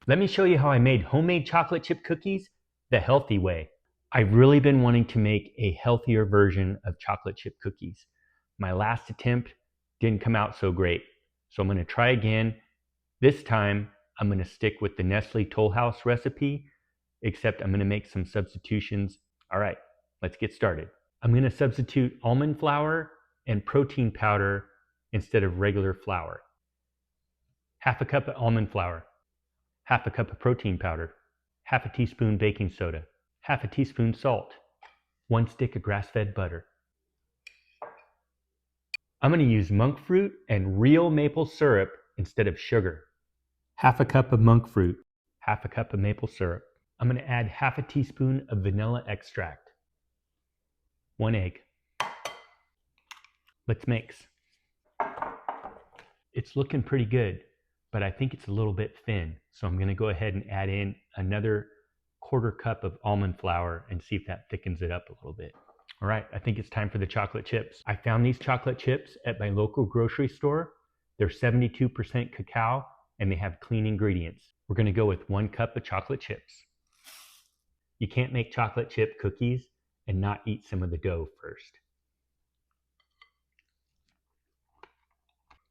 Let me show you how I made homemade chocolate chip cookies the healthy way. I've really been wanting to make a healthier version of chocolate chip cookies. My last attempt didn't come out so great, so I'm going to try again. This time, I'm going to stick with the Nestle Toll House recipe, except I'm going to make some substitutions. All right, let's get started. I'm going to substitute almond flour and protein powder instead of regular flour. Half a cup of almond flour, half a cup of protein powder, half a teaspoon baking soda, half a teaspoon salt, 1 stick of grass-fed butter. I'm going to use monk fruit and real maple syrup instead of sugar. Half a cup of monk fruit, half a cup of maple syrup. I'm going to add half a teaspoon of vanilla extract. 1 egg. Let's mix. It's looking pretty good, but I think it's a little bit thin. So I'm going to go ahead and add in another 1/4 cup of almond flour and see if that thickens it up a little bit. All right, I think it's time for the chocolate chips. I found these chocolate chips at my local grocery store. They're 72% cacao and they have clean ingredients. We're going to go with 1 cup of chocolate chips. You can't make chocolate chip cookies and not eat some of the dough first.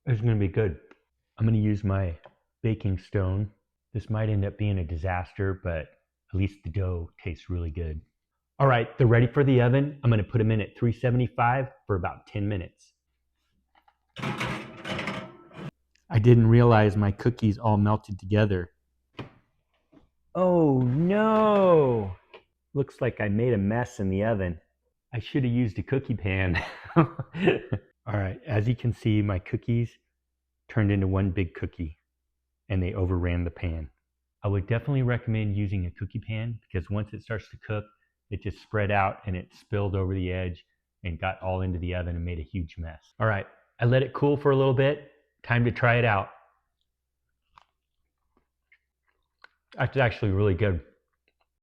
It's going to be good. I'm going to use my baking stone. This might end up being a disaster, but at least the dough tastes really good. All right, they're ready for the oven. I'm going to put them in at 375 for about 10 minutes. I didn't realize my cookies all melted together. Oh no! Looks like I made a mess in the oven. I should have used a cookie pan. All right, as you can see, my cookies turned into one big cookie and they overran the pan. I would definitely recommend using a cookie pan because once it starts to cook, it just spread out and it spilled over the edge and got all into the oven and made a huge mess. All right, I let it cool for a little bit. Time to try it out. That's actually really good.